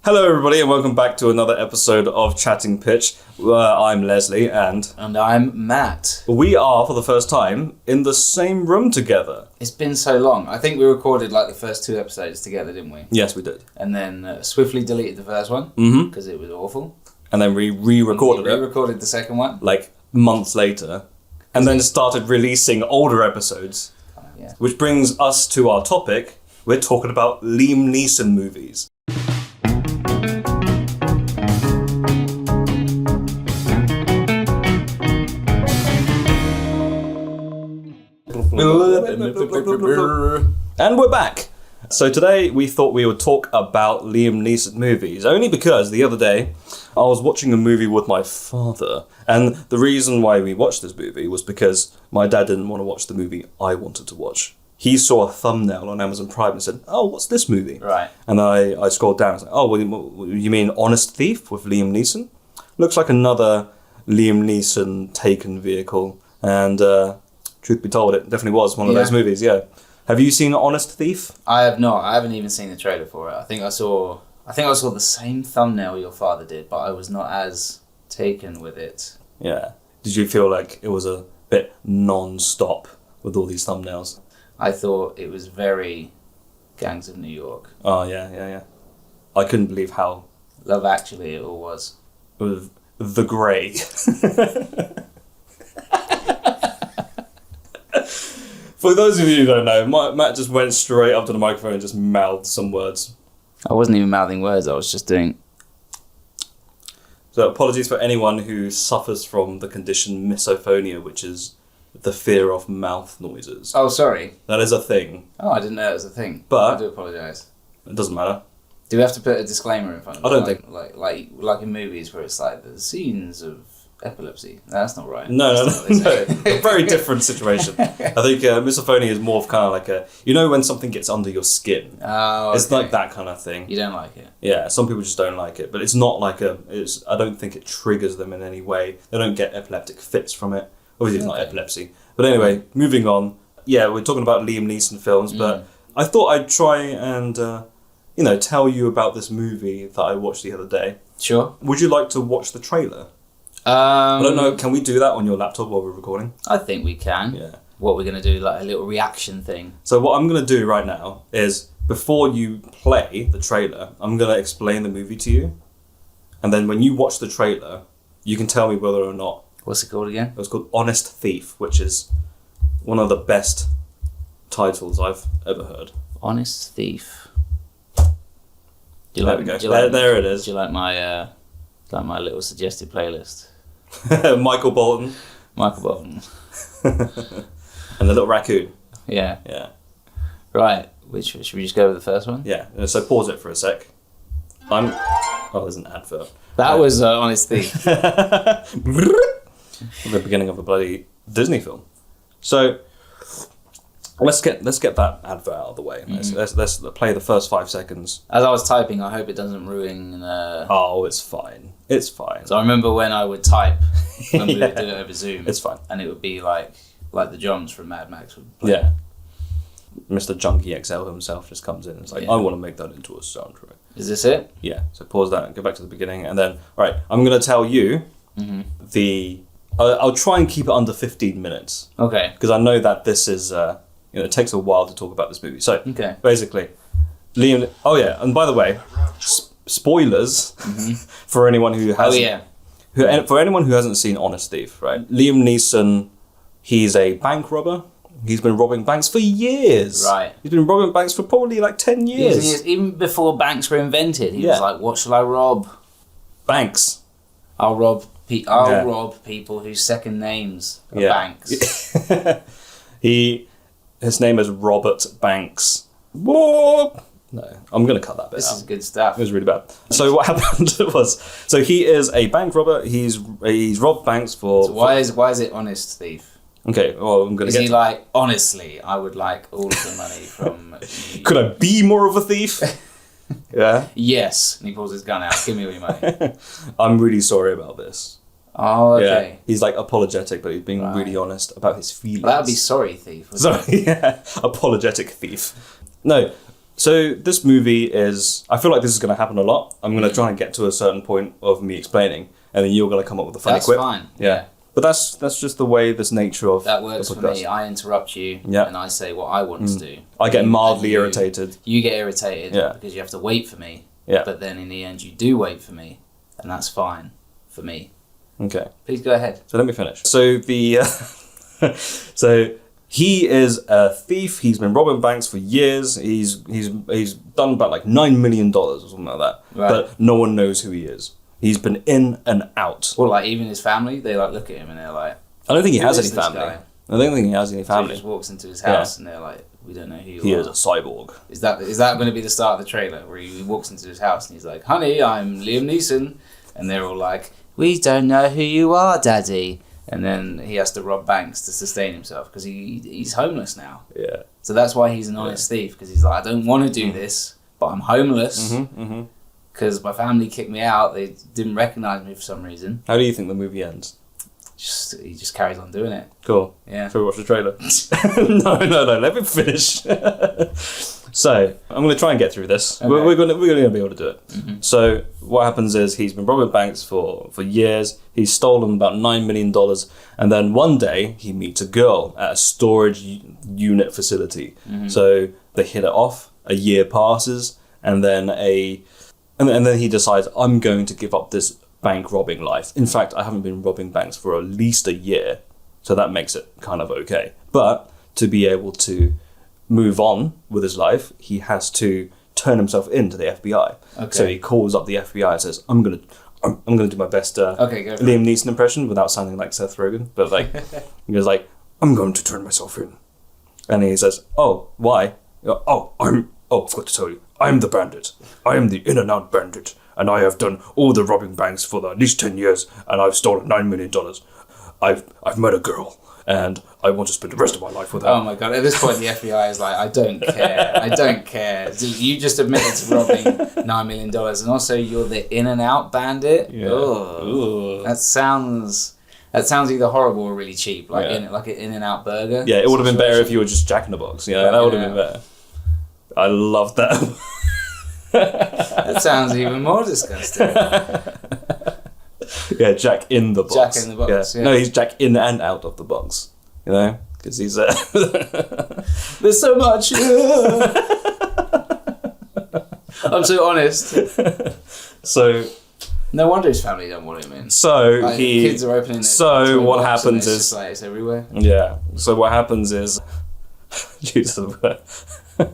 Hello everybody and welcome back to another episode of Chatting Pitch. I'm Leslie and I'm Matt. We are, for the first time, in the same room together. It's been so long. I think we recorded like the first two episodes together, didn't we? Yes, we did. And then swiftly deleted the first one because it was awful. And then we re-recorded it. Re-recorded the second one. Like months later. And then started releasing older episodes. Yeah. Which brings us to our topic. We're talking about Liam Neeson movies. And we're back. So today we thought we would talk about Liam Neeson movies, only because the other day I was watching a movie with my father, and the reason why we watched this movie was because my dad didn't want to watch the movie I wanted to watch. He saw a thumbnail on Amazon Prime and said, "Oh, what's this movie?" Right. And I scrolled down and said, "Oh, well, you mean Honest Thief with Liam Neeson? Looks like another Liam Neeson Taken vehicle." And truth be told, it definitely was one of those movies, yeah. Have you seen Honest Thief? I have not. I haven't even seen the trailer for it. I think I saw the same thumbnail your father did, but I was not as taken with it. Yeah. Did you feel like it was a bit non-stop with all these thumbnails? I thought it was very Gangs of New York. Oh, yeah. I couldn't believe how... Love Actually it all was. With the grey. For those of you who don't know, Matt just went straight up to the microphone and just mouthed some words. I wasn't even mouthing words, I was just doing... So apologies for anyone who suffers from the condition misophonia, which is the fear of mouth noises. Oh, sorry. That is a thing. Oh, I didn't know it was a thing. But I do apologise. It doesn't matter. Do we have to put a disclaimer in front of it? I don't think... Like in movies where it's like the scenes of epilepsy. No, that's not right. No. A very different situation. I think misophonia is more of kind of like a... You know when something gets under your skin? Oh, okay. It's like that kind of thing. You don't like it? Yeah, some people just don't like it. But it's not like a... I don't think it triggers them in any way. They don't get epileptic fits from it. Obviously it's not epilepsy. But anyway, moving on. Yeah, we're talking about Liam Neeson films, but I thought I'd try and... tell you about this movie that I watched the other day. Sure. Would you like to watch the trailer? I don't know, can we do that on your laptop while we're recording? I think we can. Yeah. What we're going to do, like a little reaction thing. So what I'm going to do right now is, before you play the trailer, I'm going to explain the movie to you. And then when you watch the trailer, you can tell me whether or not... What's it called again? It's called Honest Thief, which is one of the best titles I've ever heard. Honest Thief. There we go. There it is. Do you like my little suggested playlist? Michael Bolton. And the little raccoon. Yeah. Yeah. Right. Should we just go with the first one? Yeah. So pause it for a sec. Oh, there's an advert. That was Honest Thief. The beginning of a bloody Disney film. So let's get that advert out of the way. Let's play the first 5 seconds. As I was typing, I hope it doesn't ruin... Oh, it's fine. It's fine. So I remember when I would type, when we would do it over Zoom. It's fine. And it would be like the Johns from Mad Max would play. Yeah. Mr. Junkie XL himself just comes in and is like, I want to make that into a soundtrack. Is this it? Yeah. So pause that and go back to the beginning. And then, all right, I'm going to tell you I'll try and keep it under 15 minutes. Okay. Because I know that this is... it takes a while to talk about this movie. So, basically, Liam... Oh, yeah, and by the way, spoilers for anyone who hasn't... For anyone who hasn't seen Honest Thief, right? Liam Neeson, he's a bank robber. He's been robbing banks for years. Right. He's been robbing banks for probably like 10 years. Yes, even before banks were invented, he was like, what shall I rob? Banks. I'll rob people whose second names are banks. His name is Robert Banks. Whoa! No, I'm going to cut that bit out. This is good stuff. It was really bad. So what happened was... So he is a bank robber. He's robbed banks for... So why is it Honest Thief? Okay, well, I'm going to get... Is he like, honestly, I would like all of the money from... Could I be more of a thief? Yeah? Yes. And he pulls his gun out. Give me all your money. I'm really sorry about this. Oh, okay. Yeah. He's like apologetic, but he's being really honest about his feelings. Well, that would be sorry thief. Sorry, yeah. Apologetic thief. No. So this movie is, I feel like this is going to happen a lot. I'm going to try and get to a certain point of me explaining, and then you're going to come up with a funny quip. That's fine. Yeah. But that's just the way, this nature of that works for me. I interrupt you, and I say what I want to do. I get mildly irritated. You get irritated because you have to wait for me. Yeah. But then in the end, you do wait for me, and that's fine for me. Okay. Please go ahead. So let me finish. So so he is a thief. He's been robbing banks for years. He's done about like $9 million or something like that. Right. But no one knows who he is. He's been in and out. Or like even his family, they like look at him and they're like, I don't think he has any family. I don't think he has any family. So he just walks into his house and they're like, we don't know who you are. He is a cyborg. Is that going to be the start of the trailer where he walks into his house and he's like, honey, I'm Liam Neeson, and they're all like, we don't know who you are, daddy. And then he has to rob banks to sustain himself because he's homeless now. Yeah. So that's why he's an honest thief, because he's like, I don't want to do this, but I'm homeless because my family kicked me out. They didn't recognize me for some reason. How do you think the movie ends? He just carries on doing it. Cool. Yeah. Shall we watch the trailer? No. Let me finish. So I'm going to try and get through this. Okay. We're going to be able to do it. Mm-hmm. So what happens is he's been robbing banks for years. He's stolen about $9 million, and then one day he meets a girl at a storage unit facility. Mm-hmm. So they hit it off. A year passes, and then and then he decides, I'm going to give up this bank robbing life. In fact, I haven't been robbing banks for at least a year, so that makes it kind of okay. But to be able to move on with his life, he has to turn himself in to the FBI. Okay. So he calls up the FBI and says, I'm gonna do my best Liam Neeson impression without sounding like Seth Rogen, but like he goes like, I'm going to turn myself in. And he says, oh, why? I forgot to tell you, I'm the bandit. I am the in and out bandit, and I have done all the robbing banks for at least 10 years, and I've stolen $9 million. I've met a girl, and I want to spend the rest of my life with her. Oh my god, at this point the FBI is like, I don't care. You just admitted to robbing $9 million, and also you're the in and out bandit? Yeah. Ugh. That sounds either horrible or really cheap, like an in and out burger. Yeah, it would have been better if you were just Jack in the Box. Yeah, that would have been better. I love that. That sounds even more disgusting. Yeah, Jack in the Box. Jack in the Box, yeah. No, he's Jack in and out of the box. You know? Because he's... There's so much... I'm so honest. So... No wonder his family don't want him in. So kids are opening their So what happens is... It's everywhere. Yeah. So what happens is... Jesus. I'm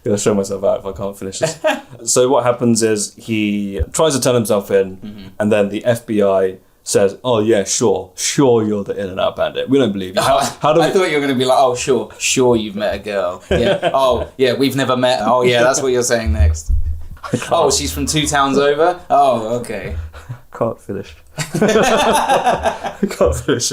gonna show myself out if I can't finish this. So what happens is he tries to turn himself in, and then the FBI says, "Oh yeah, sure, you're the in and out bandit. We don't believe you." How do we... I thought you were gonna be like, "Oh sure, you've met a girl." Yeah. Oh yeah, we've never met. Oh yeah, that's what you're saying next. Oh, she's from 2 towns over. Oh okay. Can't finish. I can't finish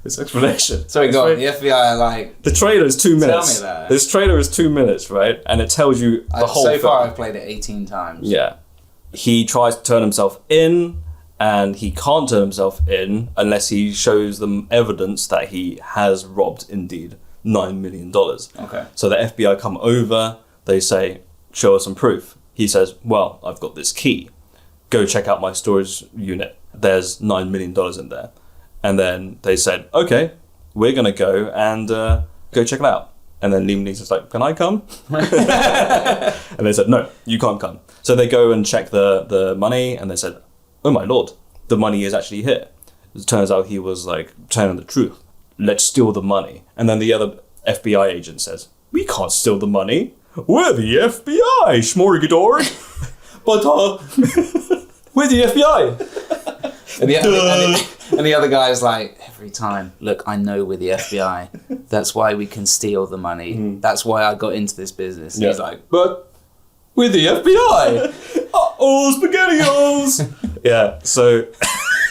this explanation. Sorry, go on. The FBI are like... The trailer is 2 minutes. Tell me that. This trailer is 2 minutes, right? And it tells you the whole film. So far, I've played it 18 times. Yeah. He tries to turn himself in, and he can't turn himself in unless he shows them evidence that he has robbed, indeed, $9 million. Okay. So the FBI come over, they say, show us some proof. He says, well, I've got this key. Go check out my storage unit. There's $9 million in there. And then they said, okay, we're going to go and go check it out. And then Liam Neeson's like, can I come? And they said, no, you can't come. So they go and check the money, and they said, oh my lord, the money is actually here. It turns out he was like telling the truth. Let's steal the money. And then the other FBI agent says, we can't steal the money. We're the FBI, schmorgadorg. But we're the FBI. And the other guy is like, every time, look, I know we're the FBI. That's why we can steal the money. That's why I got into this business. Yeah. He's like, but we're the FBI. Uh-oh, SpaghettiOs. Yeah, so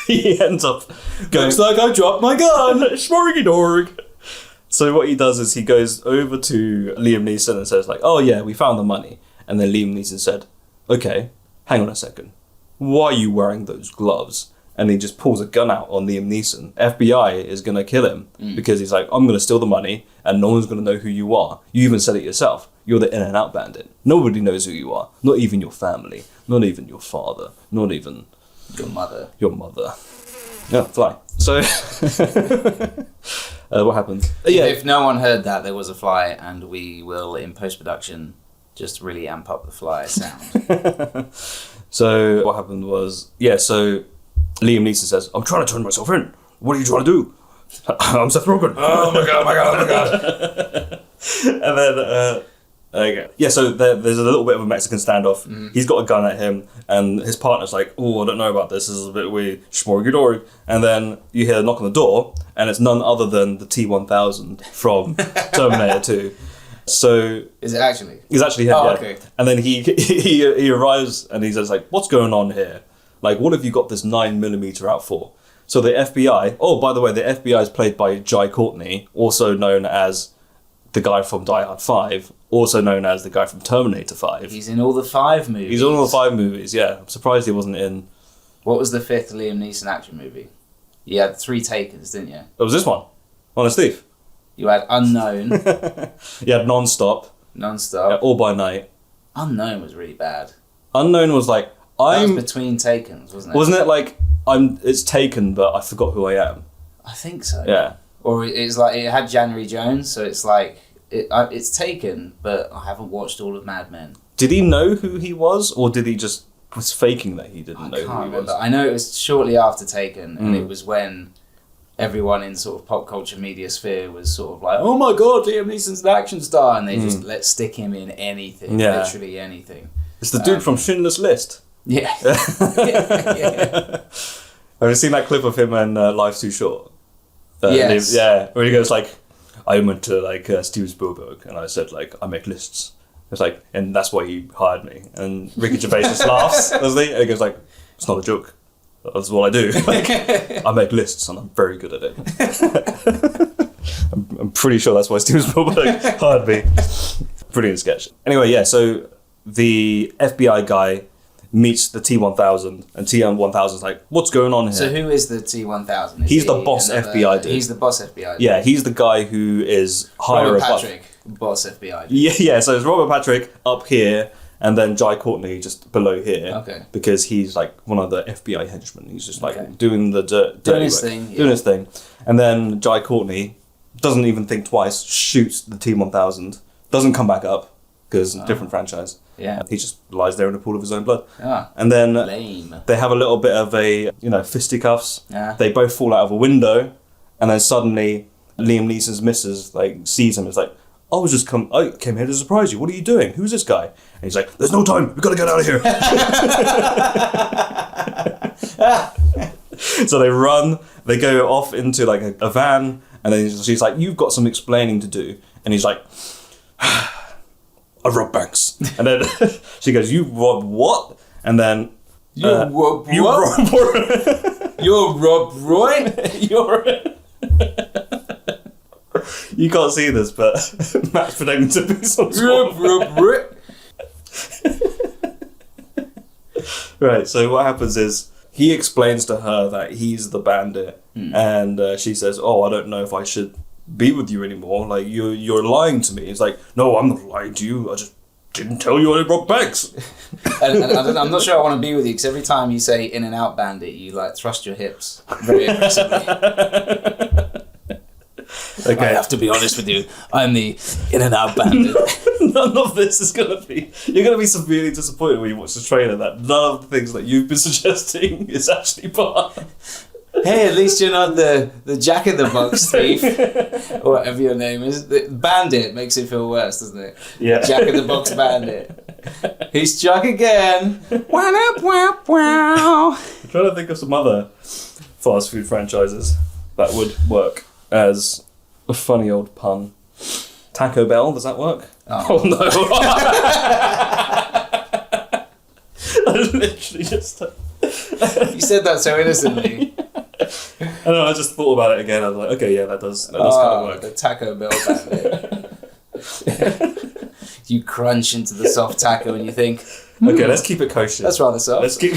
he ends up going, looks like I dropped my gun. Schmorgadorg. So what he does is he goes over to Liam Neeson and says like, oh yeah, we found the money. And then Liam Neeson said, okay, hang on a second. Why are you wearing those gloves? and he just pulls a gun out on Liam Neeson, FBI is going to kill him because he's like, I'm going to steal the money and no one's going to know who you are. You even said it yourself. You're the in and out bandit. Nobody knows who you are. Not even your family. Not even your father. Not even... Your mother. Your mother. Yeah, fly. So... what happened? Yeah. If no one heard that, there was a fly, and we will, in post-production, just really amp up the fly sound. So what happened was... Yeah, so Liam Neeson says, I'm trying to turn myself in. What are you trying to do? I'm Seth Rogen. Oh my god. And then... Okay. Yeah, so there's a little bit of a Mexican standoff. He's got a gun at him, and his partner's like, oh, I don't know about this. This is a bit weird. Shmorgy. And then you hear a knock on the door, and it's none other than the T-1000 from Terminator 2. So... Is it actually? It's actually him, yeah. Okay. And then he arrives, and he says, like, what's going on here? Like, what have you got this 9mm out for? So the FBI... Oh, by the way, the FBI is played by Jai Courtney, also known as the guy from Die Hard 5, also known as the guy from Terminator 5. He's in all the 5 movies. He's in all the 5 movies, yeah. I'm surprised he wasn't in... What was the 5th Liam Neeson action movie? You had 3 Takers, didn't you? It was this one. Honest Thief. You had Unknown. You had Non-Stop. Non-Stop. Yeah, All by Night. Unknown was really bad. Unknown was like... That was between Takens, wasn't it? Wasn't it like, it's taken, but I forgot who I am? I think so. Yeah. Or it's like, it had January Jones, so it's like, it's taken, but I haven't watched all of Mad Men. Did he know who he was, or did he just was faking that he didn't know who he was? I know it was shortly after Taken, and it was when everyone in sort of pop culture media sphere was sort of like, oh my god, Liam Neeson's an action star, and they just let's stick him in anything, literally anything. It's the dude from Schindler's List. Yeah. Have you seen that clip of him and Life's Too Short? Yes. Yeah, where he goes like, I went to like Steven Spielberg and I said like, I make lists. It's like, and that's why he hired me. And Ricky Gervais just laughs, doesn't he? And he goes like, it's not a joke. That's what I do. Like, I make lists and I'm very good at it. I'm pretty sure that's why Steven Spielberg hired me. Brilliant sketch. Anyway, yeah, so the FBI guy meets the T-1000, and T-1000's like, what's going on here? So who is the T-1000? He's the boss FBI dude. He's the boss FBI dude. Yeah, he's the guy who is higher Robert above. Patrick, boss FBI dude. Yeah, so it's Robert Patrick up here, and then Jai Courtney just below here. Okay. Because he's like one of the FBI henchmen. He's just like doing the dirty his work. thing. Doing his thing. And then Jai Courtney doesn't even think twice, shoots the T-1000, doesn't come back up, because different franchise. Yeah. He just lies there in a pool of his own blood. Ah, and then lame. They have a little bit of a, fisticuffs. Yeah. They both fall out of a window, and then suddenly Liam Neeson's missus sees him. It's like, I came here to surprise you. What are you doing? Who's this guy? And he's like, there's no time. We've got to get out of here. So they run. They go off into like a van, and then she's like, you've got some explaining to do. And he's like, I robbed banks. And then she goes, you robbed what? And then... You robbed what? You're Rob Roy? You can't see this, but Matt's pretending to be some Rob Roy. Right, so what happens is he explains to her that he's the bandit, and she says, I don't know if I should be with you anymore. Like, you're lying to me. It's like, no, I'm not lying to you. I just didn't tell you I robbed banks. and I'm not sure I want to be with you, because every time you say in and out bandit, you like thrust your hips very aggressively. Okay. I have to be honest with you. I'm the in and out bandit. None of this is going to be... You're going to be severely disappointed when you watch the trailer that none of the things that you've been suggesting is actually part. Hey, at least you're not the Jack in the Box thief, or whatever your name is. The bandit makes it feel worse, doesn't it? Yeah. Jack in the Box bandit. He's Chuck again. Wow. I'm trying to think of some other fast food franchises that would work as a funny old pun. Taco Bell, does that work? Oh no. I literally just... You said that so innocently. I know, I just thought about it again. I was like, okay, yeah, that does kind of work. The Taco Bell bandit. You crunch into the soft taco and you think, okay, let's keep it kosher. That's rather soft. Let's keep...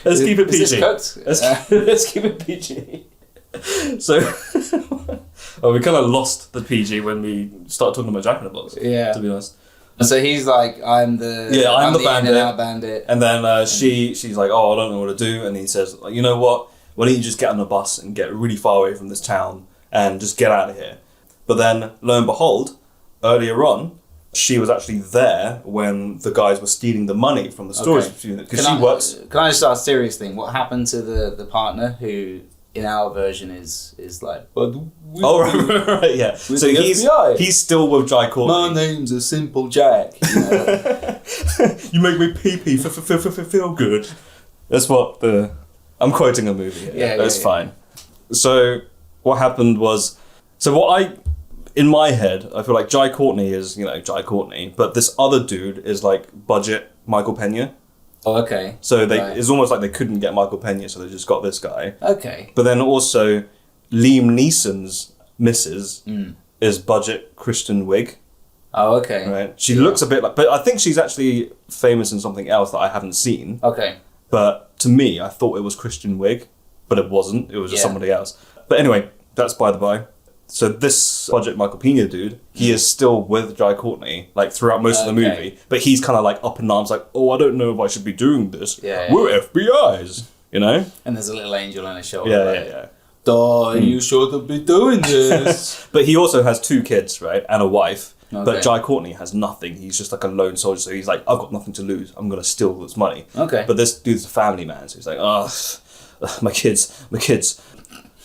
Let's keep it PG. Is this cooked? Let's keep it PG. So, we kind of lost the PG when we started talking about Jack in the Box. Yeah. To be honest. So he's like, I'm the bandit. in and out bandit. And then she's like, oh, I don't know what to do. And he says, you know what? Why don't you just get on a bus and get really far away from this town and just get out of here? But then, lo and behold, earlier on, she was actually there when the guys were stealing the money from the storage unit. Because she works... Can I just ask a serious thing? What happened to the partner who, in our version, is like... right, yeah. So he's still with Jai Courtney. My name's a simple Jack. You know? You make me pee-pee feel good. That's what the... I'm quoting a movie here. Yeah, that's fine. So what happened was... So what I... In my head, I feel like Jai Courtney is, Jai Courtney, but this other dude is like budget Michael Pena. Oh, okay. So it's almost like they couldn't get Michael Pena, so they just got this guy. Okay. But then also, Liam Neeson's missus is budget Kristen Wiig. Oh, okay. Right. She looks a bit like, but I think she's actually famous in something else that I haven't seen. Okay. But to me, I thought it was Kristen Wiig, but it wasn't. It was just somebody else. But anyway, that's by the by. So this budget Michael Pena dude, he is still with Jai Courtney, like throughout most of the movie, but he's kind of like up in arms, like, oh, I don't know if I should be doing this. We're FBI's, And there's a little angel on his shoulder. Yeah. Duh, you shouldn't be doing this. But he also has 2 kids, right, and a wife. Okay. But Jai Courtney has nothing. He's just like a lone soldier. So he's like, I've got nothing to lose. I'm gonna steal this money. Okay. But this dude's a family man, so he's like, my kids.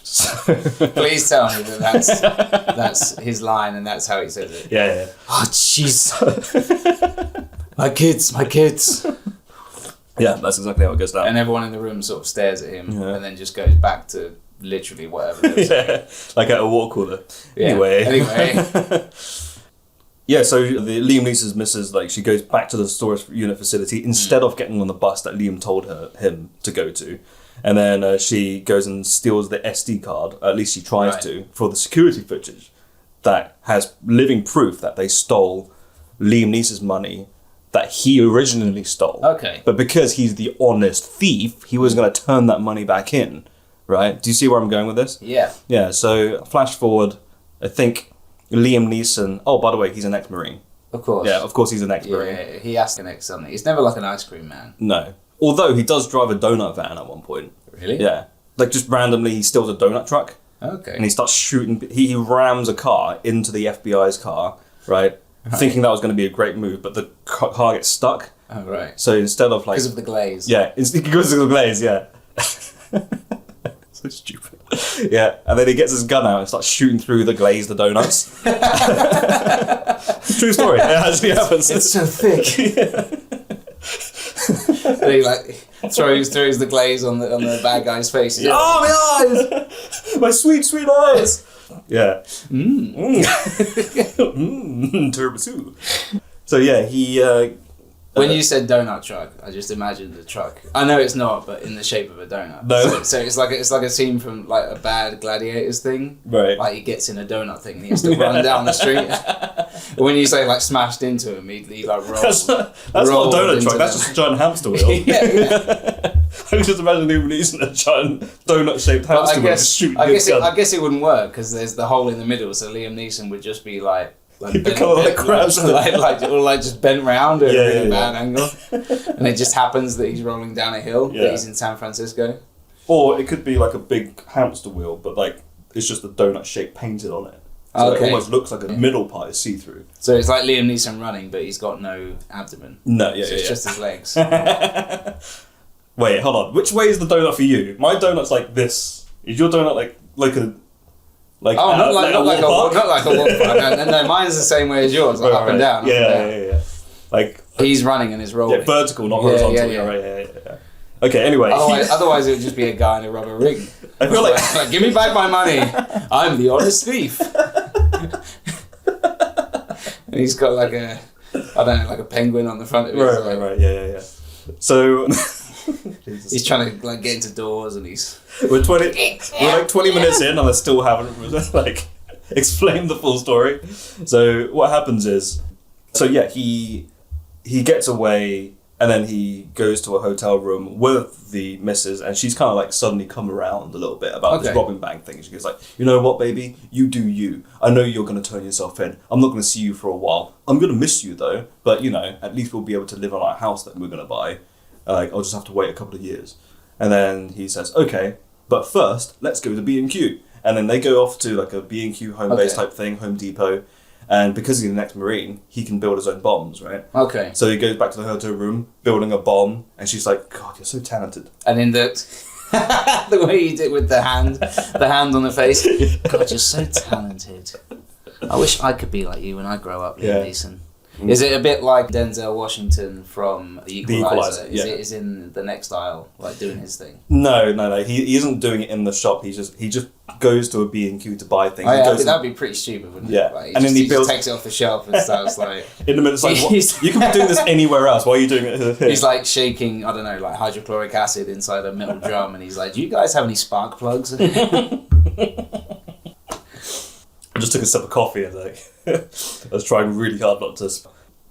Please tell me that's his line and that's how he says it. Yeah. Oh, jeez. my kids. Yeah, that's exactly how it goes down. And everyone in the room sort of stares at him and then just goes back to literally whatever they were saying. Like at a water cooler. Yeah. Anyway. Yeah, so the Liam Neeson's missus, like, she goes back to the storage unit facility instead of getting on the bus that Liam told him to go to. And then she goes and steals the SD card, at least she tries to, for the security footage that has living proof that they stole Liam Neeson's money that he originally stole. Okay. But because he's the honest thief, he was going to turn that money back in, right? Do you see where I'm going with this? Yeah. Yeah, so flash forward, I think Liam Neeson... Oh, by the way, he's an ex-Marine. Of course. Yeah, of course he's an ex-Marine. Yeah, he has to next something. He's never like an ice cream man. No. Although he does drive a donut van at one point. Really? Yeah. Like just randomly he steals a donut truck. Okay. And he starts shooting... He rams a car into the FBI's car, right? Thinking that was going to be a great move, but the car gets stuck. Oh, right. So instead of like... Because of the glaze. Yeah, it's because of the glaze, yeah. So stupid. Yeah, and then he gets his gun out and starts shooting through the glaze, the donuts. True story. It actually happens. It's so thick. And he like throws the glaze on the bad guy's face. Yeah. Oh, my eyes! My sweet, sweet eyes! Yeah. Tiramisu. So yeah, he... when you said donut truck, I just imagined the truck. I know it's not, but in the shape of a donut. No. So it's like a scene from like a bad Gladiators thing. Right. Like he gets in a donut thing and he has to run down the street. When you say like smashed into him, he like rolls. That's not a donut truck. That's just a giant hamster wheel. yeah. I can just imagine him using a giant donut-shaped hamster wheel to shoot. I guess it wouldn't work because there's the hole in the middle. So Liam Neeson would just be like just bent round at a bad angle, and it just happens that he's rolling down a hill. That he's in San Francisco. Or it could be like a big hamster wheel, but like it's just a donut shape painted on it. So it almost looks like a middle part is see-through. So it's like Liam Neeson running, but he's got no abdomen. No, it's just his legs. Wait, hold on. Which way is the donut for you? My donut's like this. Is your donut like a... not like a walk park. No, mine's the same way as yours, like up and down. Yeah. Like he's running and it's rolling. Yeah, vertical, not horizontal. Yeah. Okay, anyway. Otherwise it would just be a guy in a rubber ring. I feel like give me back my money. I'm the honest thief. And he's got like a penguin on the front of it. Right. Yeah. So he's trying to like get into doors and we're like 20 minutes in and I still haven't like explained the full story. So what happens is he gets away And then he goes to a hotel room with the missus, and she's kind of like suddenly come around a little bit about this robbing bank thing. She goes like, you know what, baby? You do you. I know you're going to turn yourself in. I'm not going to see you for a while. I'm going to miss you though. But, you know, at least we'll be able to live on our house that we're going to buy. I'll just have to wait a couple of years. And then he says, okay, but first, let's go to B&Q. And then they go off to like a B&Q home-based type thing, Home Depot. And because he's an ex-Marine, he can build his own bombs, right? Okay. So he goes back to the hotel room, building a bomb, and she's like, God, you're so talented. And in the the way you did with the hand on the face, God, you're so talented. I wish I could be like you when I grow up, Liam Neeson. Is it a bit like Denzel Washington from The Equalizer? Is in the next aisle, like doing his thing? No. He isn't doing it in the shop. He just goes to a B&Q to buy things. Oh, yeah, that'd be pretty stupid, wouldn't it? Yeah. Like, and then he just takes it off the shelf and starts like... in the middle, it's like, what? You can be doing this anywhere else. Why are you doing it here? He's like shaking, I don't know, like hydrochloric acid inside a metal drum, and he's like, do you guys have any spark plugs? I just took a sip of coffee and like, I was trying really hard not to...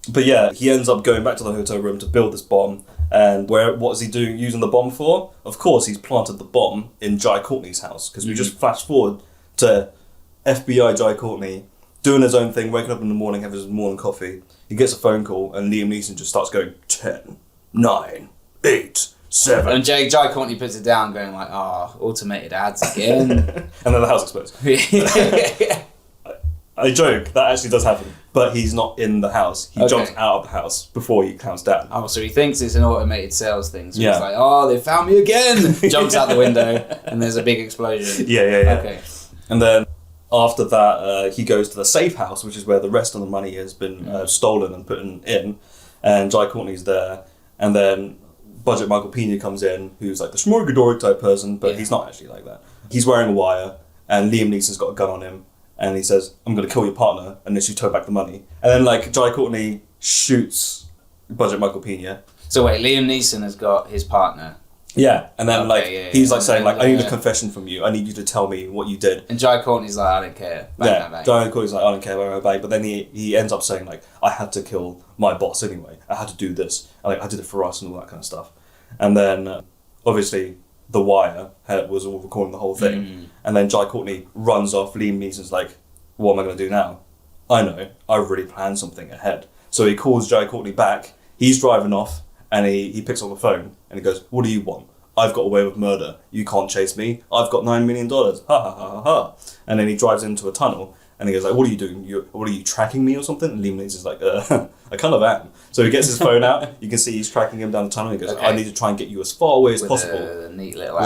But yeah, he ends up going back to the hotel room to build this bomb. And what is he doing, using the bomb for? Of course, he's planted the bomb in Jai Courtney's house. Because we just flash forward to FBI Jai Courtney doing his own thing, waking up in the morning, having his morning coffee. He gets a phone call, and Liam Neeson just starts going, 10, 9, 8, 7. And Jai Courtney puts it down, going like, automated ads again. And then the house explodes. I joke, that actually does happen. But he's not in the house. He jumps out of the house before he counts down. Oh, so he thinks it's an automated sales thing. So he's like, they found me again! Jumps out the window, and there's a big explosion. Yeah. Okay. And then after that, he goes to the safe house, which is where the rest of the money has been stolen and put in. And Jai Courtney's there. And then Budget Michael Pena comes in, who's like the Schmorgadoric type person, but he's not actually like that. He's wearing a wire, and Liam Neeson's got a gun on him. And he says, I'm going to kill your partner unless you turn back the money. And then, like, Jai Courtney shoots Budget Michael Pena. So wait, Liam Neeson has got his partner. Yeah. And then, he's like saying, like, I need a confession from you. I need you to tell me what you did. And Jai Courtney's like, I don't care. Bang. Jai Courtney's like, I don't care, bang. But then he ends up saying, like, I had to kill my boss anyway. I had to do this. Like, I did it for us and all that kind of stuff. And then, obviously... The Wire was all recording the whole thing. And then Jai Courtney runs off. Liam Neeson's like, what am I going to do now? I know. I've already planned something ahead. So he calls Jai Courtney back. He's driving off and he picks up the phone and he goes, what do you want? I've got away with murder. You can't chase me. I've got $9 million. Ha ha ha ha ha. And then he drives into a tunnel and he goes like, what are you doing? What are you tracking me or something? And Liam Neeson's like, I kind of am. So he gets his phone out. You can see he's tracking him down the tunnel. He goes, I need to try and get you as far away as possible. With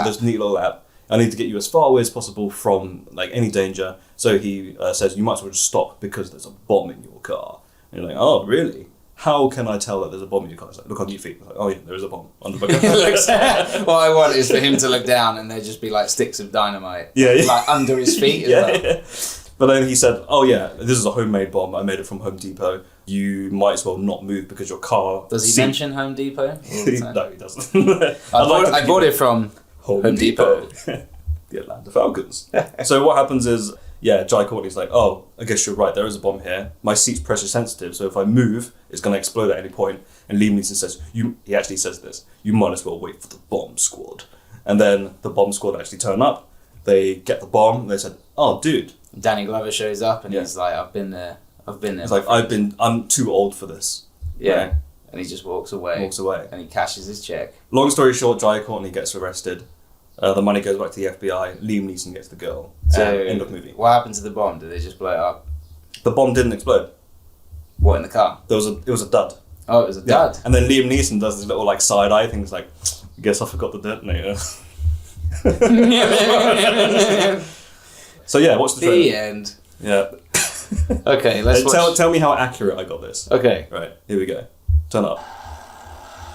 this neat little app. I need to get you as far away as possible from like any danger. So he says, you might as well just stop because there's a bomb in your car. And you're like, oh, really? How can I tell that there's a bomb in your car? It's like, look on your feet. It's like, oh yeah, there is a bomb under my car. What I want is for him to look down and there just be like sticks of dynamite. Yeah. Like under his feet as well. Yeah. But then he said, oh yeah, this is a homemade bomb. I made it from Home Depot. You might as well not move because your car... Does he mention Home Depot? No, he doesn't. I bought it from Home Depot. The Atlanta Falcons. So what happens is, Jai Courtney's like, oh, I guess you're right, there is a bomb here. My seat's pressure sensitive, so if I move, it's going to explode at any point. And Liam Neeson says, he actually says this, you might as well wait for the bomb squad. And then the bomb squad actually turn up. They get the bomb, and they said, oh, dude. Danny Glover shows up, and he's like, I've been there. It's like, I'm too old for this. Yeah. Right? And he just walks away. And he cashes his check. Long story short, Jai Courtney gets arrested. The money goes back to the FBI. Liam Neeson gets the girl. So, end of movie. What happened to the bomb? Did they just blow it up? The bomb didn't explode. What, in the car? It was a dud. Oh, it was a dud. And then Liam Neeson does this little like side eye thing. It's like, I guess I forgot the detonator. So yeah, watch the trailer. The end. Yeah. Okay, let's watch. Tell me how accurate I got this. Okay. Right, here we go. Turn up.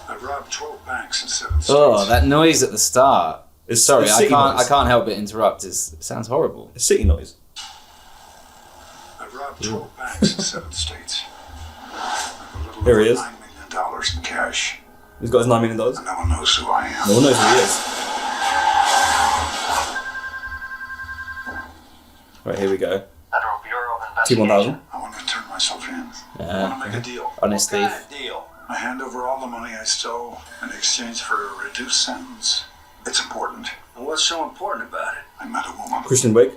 I've robbed 12 banks in 7 states. Oh, that noise at the start. Sorry, it's I can't help but interrupt. It sounds horrible. It's city noise. I've robbed 12 banks in 7 states. Here he is. $9 million in cash. He's got his $9 million. And no one knows who I am. No one knows who he is. Right, here we go. Federal Bureau of Investigation. T1000. I want to turn myself in. I want to make a deal. Honest thief. Deal. I hand over all the money I stole in exchange for a reduced sentence. It's important. What's so important about it? I met a woman. Kristen Wiig.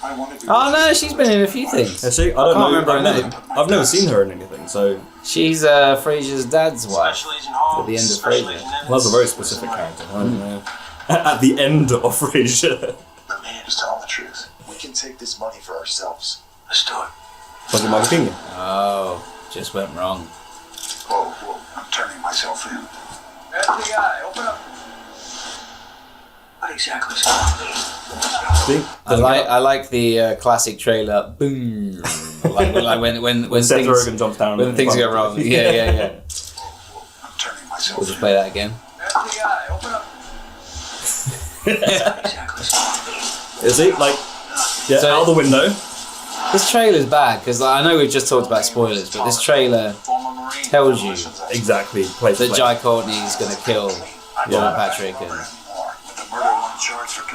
I wanted to Oh no, she's been in a few things. Is she? I can't don't know. remember her name. I've never seen her in anything, so She's Frasier's dad's wife Special Agent Holmes, at the end of Special Frasier. Agent Evans. well, that's a very specific character. I don't know. At the end of Frasier. The man who's telling the truth. We can take this money for ourselves. Let's do it. Fucking my opinion. Oh, just went wrong. Whoa, I'm turning myself in. FBI, open up. What exactly is going on? See? I like the classic trailer. Boom. like when Seth things Rogen jumps down. when things go wrong. Yeah. Whoa, I'm turning myself We'll just in. play that again. FBI, open up. What exactly is going on? Is he like? Yeah, So- out the window. This trailer's bad because I know we've just talked about spoilers, but this trailer tells you Exactly. Place that Jai Courtney's gonna kill Robert Patrick and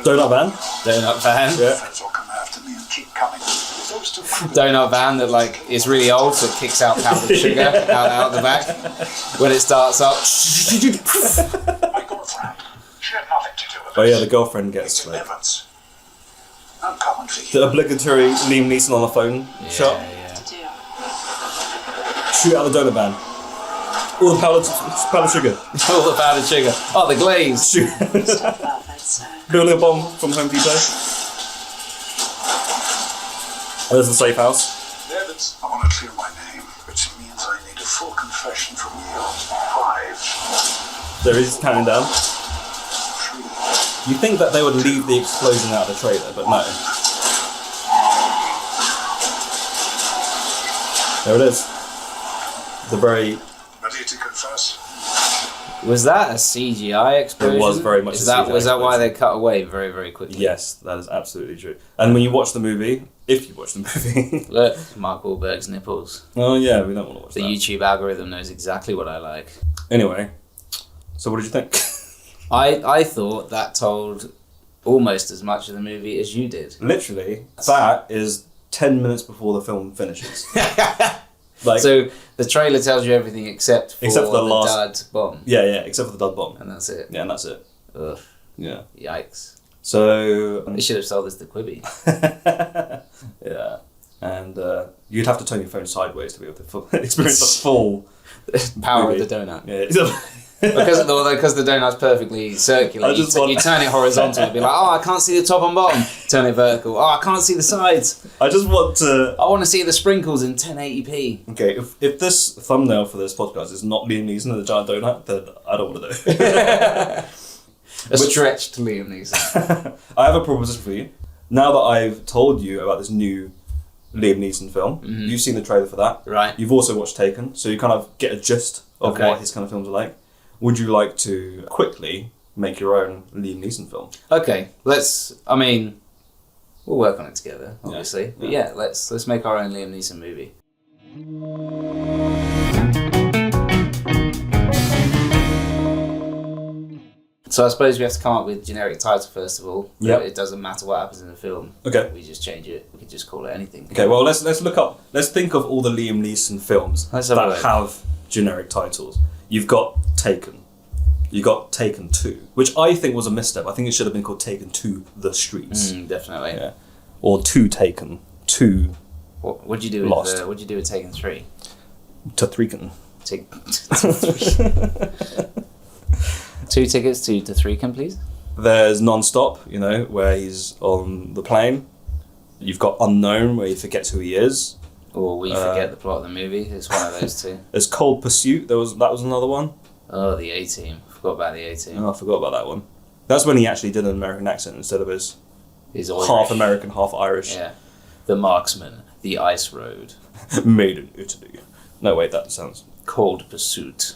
Donut Van. Donut Van. Yeah. Donut Van that like is really old, so it kicks out powdered sugar out the back when it starts up. My girlfriend. She had nothing to do with it. Oh yeah, the girlfriend gets It's like Evans. I'm coming for you. the obligatory Liam Neeson on the phone shot. Yeah. Shoot out the donut van. All the powdered sugar. All the powdered sugar. Oh, the glaze. Shoot. Building a bomb from Home Depot. Oh, there's the safe house. Evans. I want to clear my name, which means I need a full confession from you. 5, There he's counting down. 3. You think that they would leave the explosion out of the trailer, but no. There it is. The very... Ready to confess? Was that a CGI explosion? It was very much Is a that CGI was that why explosion. they cut away very, very quickly? Yes, that is absolutely true. And when you watch the movie, if you watch the movie... Look, Mark Wahlberg's nipples. Oh yeah, we don't want to watch The that. YouTube algorithm knows exactly what I like. Anyway, so what did you think? I thought that told almost as much of the movie as you did. Literally, that is 10 minutes before the film finishes. Like, So the trailer tells you everything except for the last- dud bomb. yeah, except for the dud bomb. And that's it. Yeah, and that's it. Ugh, Yeah. yikes. So... They should have sold this to Quibi. yeah. And you'd have to turn your phone sideways to be able to experience the full... Power movie. of the donut. Yeah. Because the donut's perfectly circular, I just want- you turn it horizontal and be like, oh, I can't see the top and bottom. Turn it vertical. Oh, I can't see the sides. I just want to... I want to see the sprinkles in 1080p. Okay, if this thumbnail for this podcast is not Liam Neeson and the giant donut, then I don't want to know. A stretched Liam Neeson. I have a proposition for you. Now that I've told you about this new Liam Neeson film, you've seen the trailer for that. Right. You've also watched Taken, so you kind of get a gist of Okay. what his kind of films are like. Would you like to quickly make your own Liam Neeson film? Okay, we'll work on it together, obviously. Yeah. But yeah, let's make our own Liam Neeson movie. So I suppose we have to come up with a generic title first of all. Yep. It doesn't matter what happens in the film. Okay. We just change it. We could just call it anything. Okay, well, let's think of all the Liam Neeson films Let's have a that look. have generic titles. You've got Taken. You got Taken 2, which I think was a misstep. I think it should have been called Taken to the Streets. Definitely. Yeah. Or 2 Taken. 2 What'd you do Lost. with what'd you do with Taken 3? to Threeken. Two tickets to Threeken, please. There's Non-Stop, where he's on the plane. You've got Unknown, where he forgets who he is. Or we forget the plot of the movie. It's one of those two. There's Cold Pursuit. That was another one. Oh, the A-Team. Forgot about the A-Team. Oh, I forgot about that one. That's when he actually did an American accent instead of his He's Irish. half American, half Irish. Yeah. The Marksman. The Ice Road. Made in Italy. No, wait, that sounds... Cold Pursuit.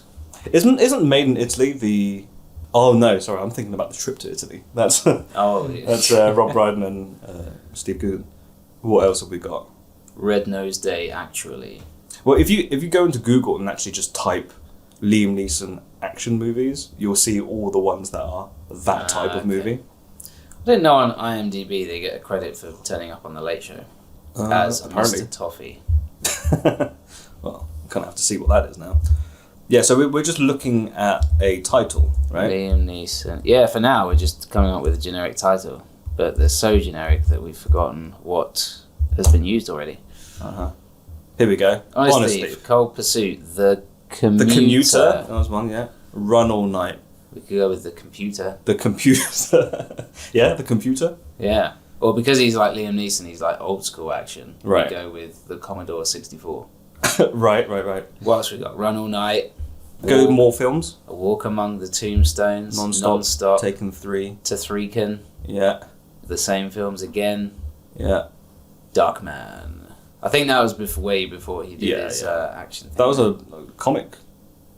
Isn't Made in Italy the... Oh, no, sorry, I'm thinking about the trip to Italy. That's Oh, yeah. that's Rob Brydon and Steve Coogan. What else have we got? Red Nose Day, actually. Well, if you go into Google and actually just type Liam Neeson action movies, you'll see all the ones that are that type of okay. movie. I didn't know on IMDb they get a credit for turning up on The Late Show as apparently. Mr. Toffee. Well, kind of have to see what that is now. Yeah, so we're just looking at a title, right? Liam Neeson. Yeah, for now we're just coming up with a generic title, but they're so generic that we've forgotten what has been used already. Here we go. Honestly. Cold Pursuit. The Commuter. The Commuter. That was one, yeah. Run All Night. We could go with The Computer. The Computer. Yeah, The Computer. Yeah. Or because he's like Liam Neeson, he's like old school action. Right. We go with the Commodore 64. Right. What else we got? Run All Night. Go more films. A Walk Among the Tombstones. Non-stop. Taken 3. To Threekin. Yeah. The same films again. Yeah. Darkman. I think that was way before he did his action thing. That was a comic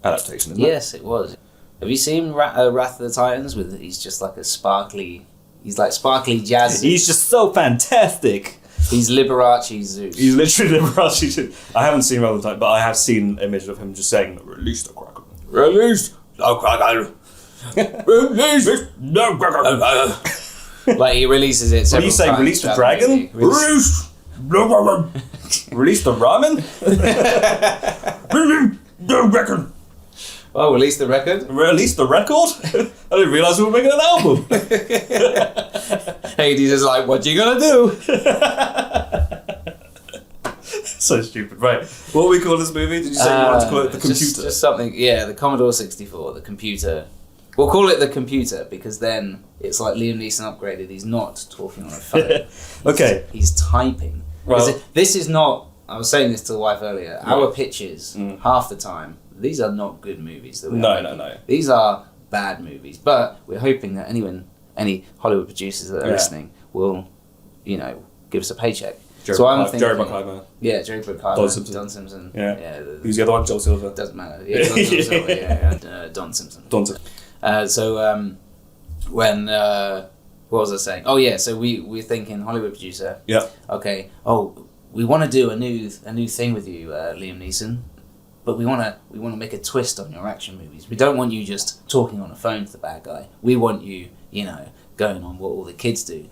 adaptation, isn't it? Yes, it was. Have you seen Wrath of the Titans? He's just like he's like sparkly jazz. He's just so fantastic. He's Liberace Zeus. He's literally Liberace Zeus. I haven't seen Wrath of the Titans, but I have seen images of him just saying, "Release the Kraken. Release the Kraken. Release the Kraken." Like he releases it several times. What do you say? Release the dragon? Release the ramen. Release the ramen? Release the record. Oh, release the record? Release the record? I didn't realise we were making an album. Hades is like, what you gonna do? So stupid. Right. What do we call this movie? Did you say you wanted to call it The Computer? Just something, yeah, the Commodore 64, The Computer. We'll call it The Computer because then it's like Liam Neeson upgraded. He's not talking on a phone. Okay. He's typing. Well, this is not, I was saying this to the wife earlier, our pitches, half the time, these are not good movies. That No. These are bad movies. But we're hoping that any Hollywood producers that are listening will, give us a paycheck. Jerry Bruckheimer. Yeah, Jerry Bruckheimer. Don Simpson. Yeah. Who's the other one? Joel Silver. Doesn't matter. Yeah, Don Silver, and Don Simpson. What was I saying? Oh yeah, so we're thinking Hollywood producer. Yeah. Okay. Oh, we want to do a new thing with you, Liam Neeson, but we want to make a twist on your action movies. We don't want you just talking on the phone to the bad guy. We want you, going on what all the kids do,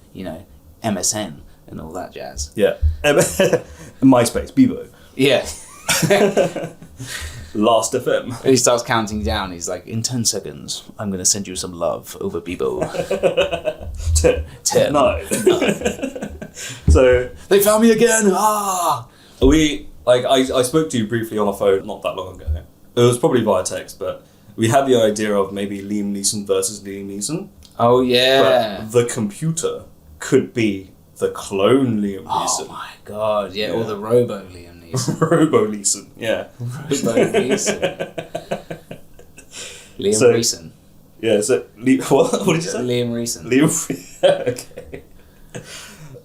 MSN and all that jazz. Yeah. MySpace, Bebo. Yeah. Last FM. And he starts counting down. He's like, in 10 seconds, I'm going to send you some love over Bebo. 10. 9. So they found me again. Ah. I spoke to you briefly on a phone not that long ago. It was probably via text, but we had the idea of maybe Liam Neeson versus Liam Neeson. Oh yeah. But The Computer could be the clone Liam Neeson. Oh my god, yeah. Or the Robo Liam Neeson. Robo Neeson, yeah. Robo Neeson. Liam Neeson. Yeah, so what did you say? Liam Neeson. Okay.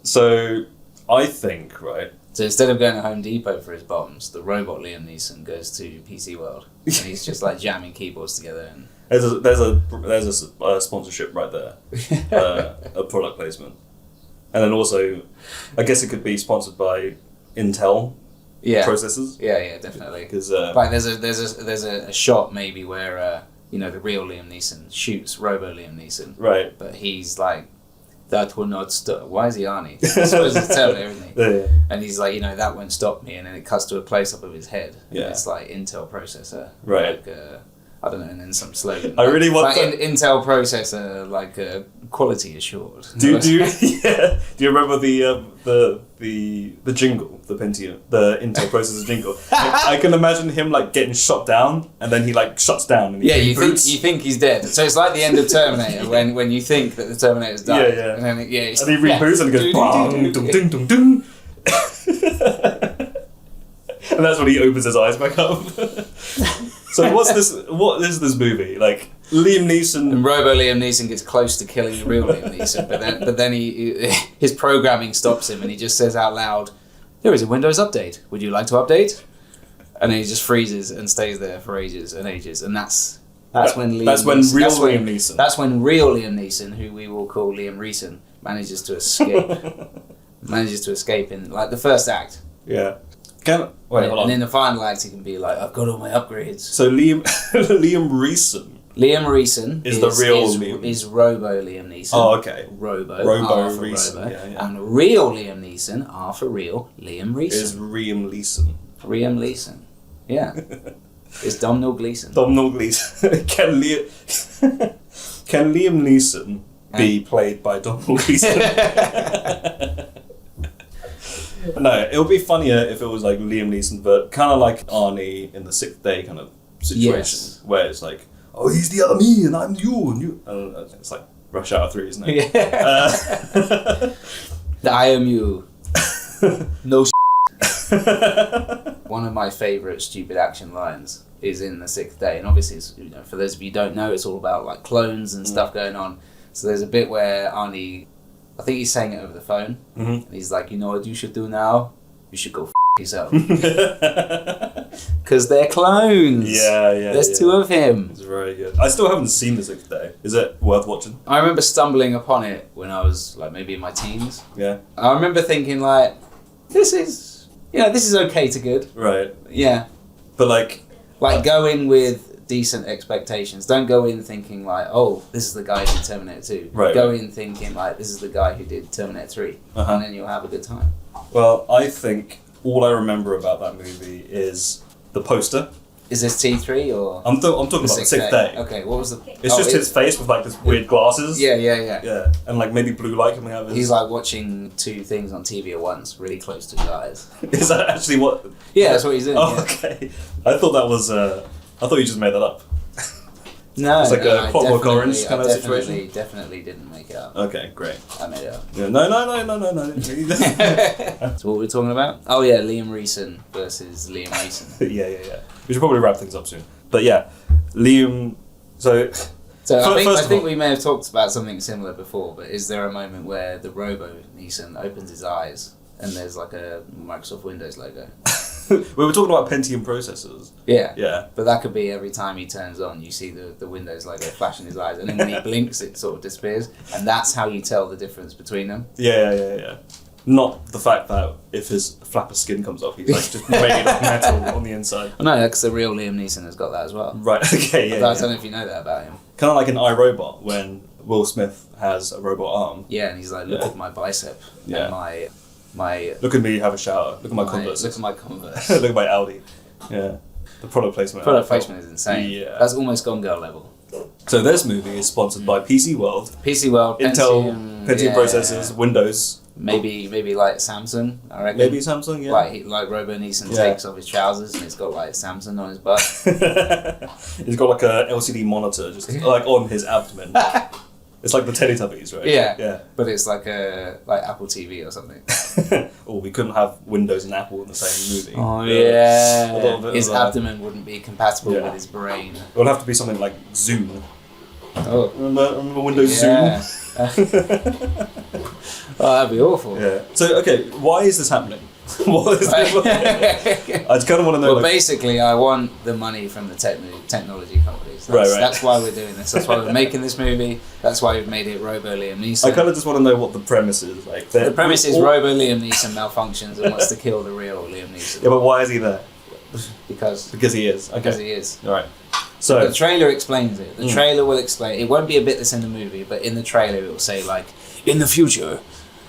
So I think, right. So instead of going to Home Depot for his bombs, the robot Liam Neeson goes to PC World and he's just like jamming keyboards together. And there's a sponsorship right there, a product placement, and then also, I guess it could be sponsored by Intel. Yeah. Processors. Yeah, definitely. Because like there's a shot maybe where the real Liam Neeson shoots Robo Liam Neeson. Right. But he's like, that will not stop. Why is he Arnie? I suppose it's Taylor, isn't he? Yeah. And he's like, that won't stop me. And then it cuts to a close up of his head. Yeah. And it's like Intel processor. Right. Like, I don't know, and then some slogan. I really want that. Intel processor, like quality assured. Do you remember the jingle, the Pentium, the Intel processor jingle? I can imagine him like getting shot down, and then he like shuts down. And he reboots. you think he's dead. So it's like the end of Terminator when you think that the Terminator's died. Yeah. And then and he reboots and it goes bang, dum ding dum ding. And that's when he opens his eyes back up. So what is this movie? Like Liam Neeson and Robo Liam Neeson gets close to killing the real Liam Neeson, but then his programming stops him and he just says out loud, "There is a Windows update. Would you like to update?" And then he just freezes and stays there for ages and ages, and that's when real Liam Neeson, who we will call Liam Reeson, manages to escape in like the first act. Yeah. Hold on. And in the final act, he can be like, "I've got all my upgrades." So Liam Reeson. Liam Reeson is the real Liam. Is Robo Liam Neeson. Oh, okay. Robo Reeson. Robo. Yeah. And real Liam Neeson, R for real, Liam Reeson. Is Liam Neeson. Liam Neeson. Yeah. It's Domhnall Gleeson. Domhnall Gleeson. Can Liam Neeson be played by Domhnall Gleeson? No, it would be funnier if it was like Liam Neeson, but kind of like Arnie in The Sixth Day kind of situation, where it's like, oh, he's the other me and I'm you, and you. It's like Rush Hour 3, isn't it? Yeah. I am you. No. One of my favourite stupid action lines is in The Sixth Day, and obviously, it's, you know, for those of you who don't know, it's all about like clones and stuff going on. So there's a bit where Arnie, I think he's saying it over the phone, and he's like, you know what you should do now? You should go yourself. Because they're clones. Yeah. There's two of him. It's very good. I still haven't seen The Sixth Day. Is it worth watching? I remember stumbling upon it when I was like maybe in my teens. Yeah. I remember thinking like, this is okay to good. Right. Yeah. But like go in with decent expectations. Don't go in thinking like, oh, this is the guy who did Terminator 2. Right. Go in thinking like, this is the guy who did Terminator 3. And then you'll have a good time. Well, I think all I remember about that movie is the poster. Is this T3 or? I'm talking about The Sixth Day. Okay, what was the? It's just his face with like this weird glasses. Yeah. Yeah, and like maybe blue light coming out of his... He's like watching two things on TV at once, really close to his eyes. Is that actually what... Yeah, that's what he's doing. Oh, yeah. Okay. I thought that was... I thought you just made that up. No, it's like a Clockwork Orange kind of situation. Definitely didn't make it up. Okay, great. I made it up. Yeah, no. So what were we talking about? Oh yeah, Liam Neeson versus Liam Neeson. Yeah. We should probably wrap things up soon. But yeah, Liam... So I think we may have talked about something similar before, but is there a moment where the Robo Neeson opens his eyes and there's like a Microsoft Windows logo? We were talking about Pentium processors. Yeah. But that could be every time he turns on, you see the Windows logo flash in his eyes, and then when he blinks, it sort of disappears, and that's how you tell the difference between them. Yeah. Not the fact that if his flap of skin comes off, he's like just made of metal on the inside. No, because the real Liam Neeson has got that as well. Right, okay, yeah. I don't know if you know that about him. Kind of like in iRobot, when Will Smith has a robot arm. Yeah, and he's like, look at my bicep. Yeah. And my... Look at me have a shower. Look at my Converse. Look at my Converse. Look at my Audi. Yeah. The product placement. Product placement is insane. Yeah. That's almost Gone Girl level. So this movie is sponsored by PC World. PC World, Intel, Pentium processors, Windows. Maybe like Samsung, I reckon. Maybe Samsung, yeah. Like Robo Neeson takes off his trousers and it's got like Samsung on his butt. He's got like a LCD monitor just like on his abdomen. It's like the Teletubbies, right? Yeah. But it's like Apple TV or something. Or we couldn't have Windows and Apple in the same movie. Oh yeah. His abdomen wouldn't be compatible with his brain. It would have to be something like Zoom. Oh. Remember Windows Zoom? Oh, that'd be awful. Yeah. So okay, why is this happening? What is this? I just kind of want to know. Well, basically, I want the money from the technology companies. That's why we're doing this. That's why we're making this movie. That's why we've made it Robo Liam Neeson. I kind of just want to know what the premise is. Like the premise is Robo Liam Neeson malfunctions and wants to kill the real Liam Neeson. Yeah, but why is he there? Because he is. Okay. Because he is. All right. So the trailer explains it. The trailer will explain. It won't be a bit that's in the movie, but in the trailer it will say like, in the future,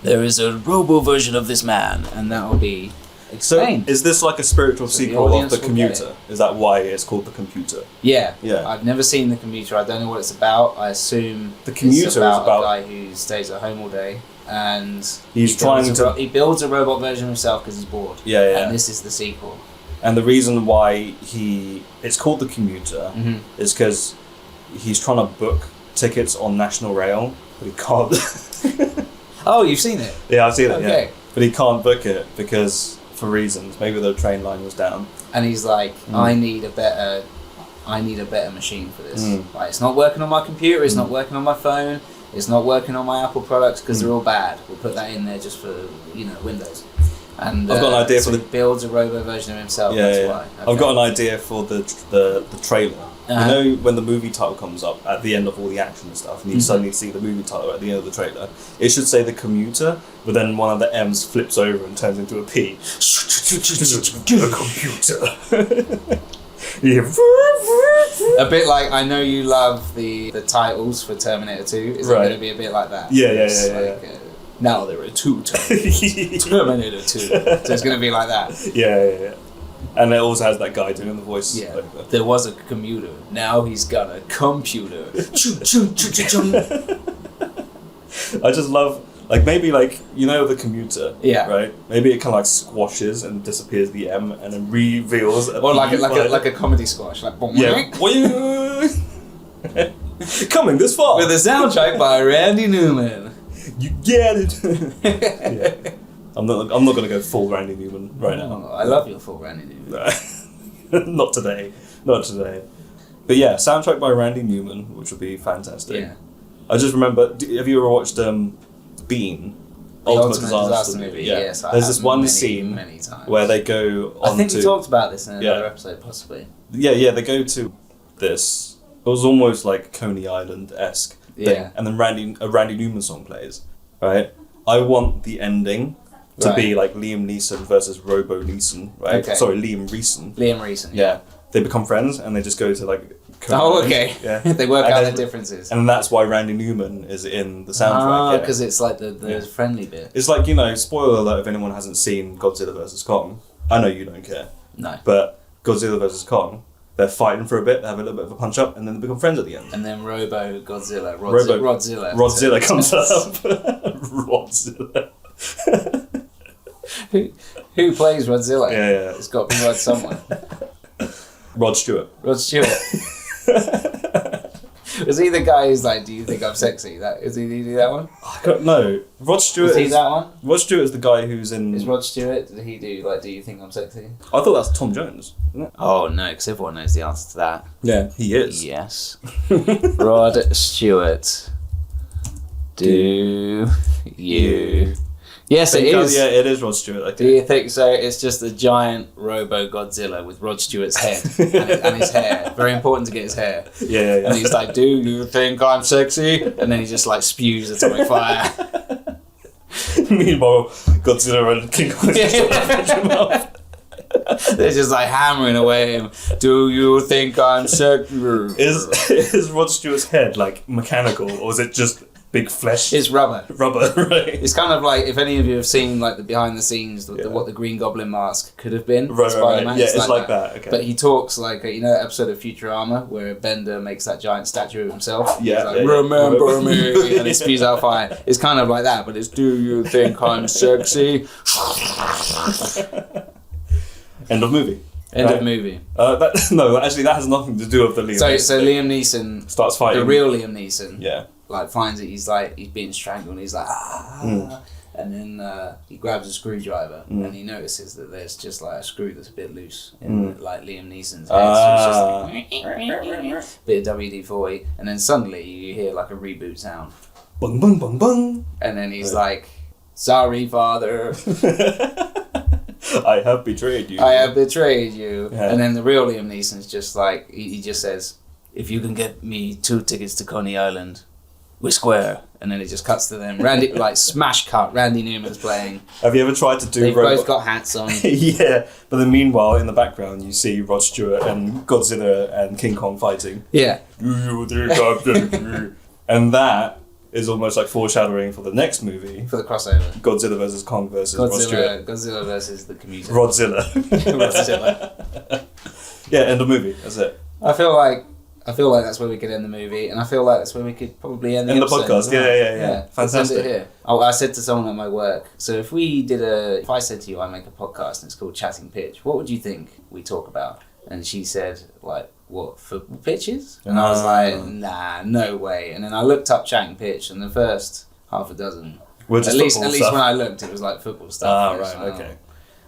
there is a robo version of this man, and that will be explained. So is this like a spiritual sequel of The Commuter? Is that why it's called The Computer? Yeah. Yeah. I've never seen The Commuter. I don't know what it's about. I assume The Commuter is about a guy who stays at home all day and he builds a robot version of himself because he's bored. Yeah. And this is the sequel. And the reason why it's called The Commuter is because he's trying to book tickets on National Rail, but he can't. Oh, you've seen it? Yeah, I've seen it. Okay. Yeah, but he can't book it because for reasons. Maybe the train line was down. And he's like, I need a better machine for this. Like, it's not working on my computer. It's not working on my phone. It's not working on my Apple products because they're all bad. We'll put that in there just for Windows. And I've got an idea for he builds a robo version of himself. Yeah, that's yeah. why. Okay. I've got an idea for the trailer. You know when the movie title comes up at the end of all the action and stuff, and you suddenly see the movie title at the end of the trailer, it should say The Commuter, but then one of the M's flips over and turns into a P. The Computer. Yeah. A bit like, I know you love the titles for Terminator 2. Is it going to be a bit like that? Yeah. Now there are two Terminator 2. So it's going to be like that. Yeah. And it also has that guy doing the voice. Yeah. There was a commuter. Now he's got a computer. Choo, choo, choo, choo, choo. I just love, like, maybe, like, you know, the commuter. Yeah. Right? Maybe it kind of, like, squashes and disappears the M and then reveals. Or like a comedy squash. Like, boom. Yeah. Coming this far. With a soundtrack by Randy Newman. You get it. Yeah. I'm not gonna go full Randy Newman right now. Oh, I love your full Randy Newman. Not today. Not today. But yeah, soundtrack by Randy Newman, which would be fantastic. Yeah. I just remember. Have you ever watched Bean? Ultimate Disaster Movie. Yeah. Yes, There's this one scene many times where they go on. I think to, we talked about this in another episode, possibly. Yeah. They go to this. It was almost like Coney Island-esque thing, and then a Randy Newman song plays. Right. I want the ending to be like Liam Neeson versus Robo Neeson, right? Okay. Sorry, Liam Neeson. Liam Neeson. Yeah. They become friends and they just go to like. Oh, okay. Yeah. They work out the differences. And that's why Randy Newman is in the soundtrack. Because it's like the friendly bit. It's like, you know, spoiler alert if anyone hasn't seen Godzilla vs. Kong. I know you don't care. No. But Godzilla vs. Kong, they're fighting for a bit, they have a little bit of a punch up, and then they become friends at the end. And then Rodzilla comes up. Rodzilla. Who plays Rodzilla? Yeah. It's got to be Rod someone. Rod Stewart. Rod Stewart. Was he the guy who's like, do you think I'm sexy? Did he do that one? No. Rod Stewart Was he that one? Rod Stewart is the guy who's in... Is Rod Stewart, did he do like, do you think I'm sexy? I thought that's Tom Jones, isn't it? Oh no, because everyone knows the answer to that. Yeah, he is. Yes. Rod Stewart. Do you... Yes, it is. Yeah, it is Rod Stewart. Okay. Do you think so? It's just a giant Robo Godzilla with Rod Stewart's head and his hair. Very important to get his hair. Yeah. And he's like, "Do you think I'm sexy?" And then he just like spews atomic fire. Meanwhile, Godzilla and King Kong they're just like hammering away him. Do you think I'm sexy? Is Rod Stewart's head like mechanical, or is it just big flesh? It's rubber. Rubber, right? It's kind of like, if any of you have seen like the behind the scenes, what the Green Goblin mask could have been. Right. Yeah, it's like that. that. Okay. But he talks like, you know, that episode of Futurama where Bender makes that giant statue of himself. Yeah. He's like, remember me, and he spews out fire. It's kind of like that, but it's, do you think I'm sexy? End of movie. End of movie. No, actually, that has nothing to do with the Liam. So Liam Neeson starts fighting. The real Liam Neeson. Yeah. Like finds it. He's being strangled. And he's like, and then he grabs a screwdriver and he notices that there's just like a screw that's a bit loose in like Liam Neeson's head. So it's just like bit of WD-40, and then suddenly you hear like a reboot sound. Bung bung bung bung. And then he's like, "Sorry, father." I have betrayed you. I have betrayed you. Yeah. And then the real Liam Neeson's just like, he just says, "If you can get me 2 tickets to Coney Island, we're square." And then it just cuts to them. Randy, like smash cut, Randy Newman's playing. Have you ever tried to do They've both got hats on. Yeah, but then meanwhile in the background you see Rod Stewart and Godzilla and King Kong fighting. Yeah. And that is almost like foreshadowing for the next movie. For the crossover. Godzilla versus Kong versus Rod Stewart. Godzilla versus the commuter. Rodzilla. Rodzilla. Yeah, end of movie. That's it. I feel like that's where we could end the movie, and I feel like that's where we could probably end the episode. podcast. Yeah. Let's Fantastic. end it here. Oh, I said to someone at my work, so if I said to you, I make a podcast and it's called Chatting Pitch, what would you think we talk about? And she said, like, what, football pitches? And I was like, nah, no way. And then I looked up Chatting Pitch, and the first half a dozen, at least when I looked, it was like football stuff. Right, okay.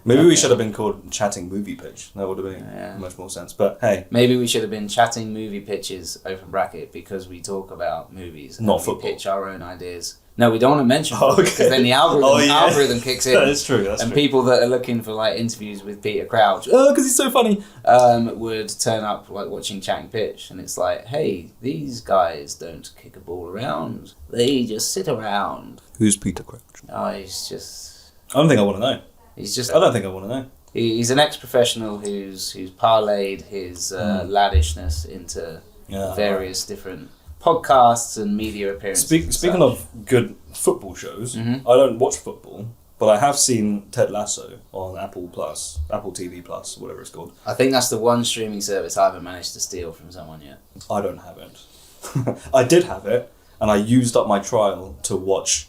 Maybe we should have been called Chatting Movie Pitch. That would have made much more sense. But hey. Maybe we should have been Chatting Movie Pitches, open bracket, because we talk about movies. And not we football. pitch our own ideas. No, we don't want to mention football, because then the algorithm kicks in. That is true. That's and true. people that are looking for like interviews with Peter Crouch, because he's so funny, would turn up like watching Chatting Pitch, and it's like, hey, these guys don't kick a ball around; they just sit around. Who's Peter Crouch? Oh, he's just. I don't think I want to know. I don't think I want to know. He's an ex-professional who's parlayed his laddishness into various different podcasts and media appearances. Speaking of good football shows, I don't watch football, But I have seen Ted Lasso on Apple TV Plus, whatever it's called. I think that's the one streaming service I haven't managed to steal from someone yet. I don't have it. I did have it, and I used up my trial to watch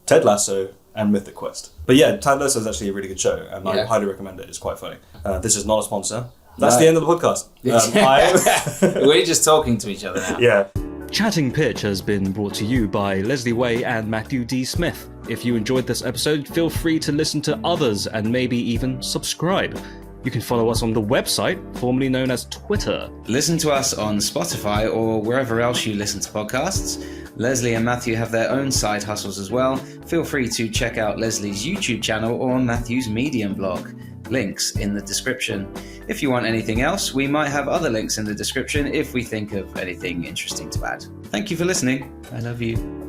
Ted Lasso and Mythic Quest. But yeah, Ted Lasso is actually a really good show, and I highly recommend it. It's quite funny. This is not a sponsor. That's the end of the podcast. We're just talking to each other now. Yeah. Chatting Pitch has been brought to you by Leslie Way and Matthew D. Smith. If you enjoyed this episode, feel free to listen to others and maybe even subscribe. You can follow us on the website, formerly known as Twitter. Listen to us on Spotify or wherever else you listen to podcasts. Leslie and Matthew have their own side hustles as well. Feel free to check out Leslie's YouTube channel or Matthew's Medium blog. Links in the description. If you want anything else, we might have other links in the description if we think of anything interesting to add. Thank you for listening. I love you.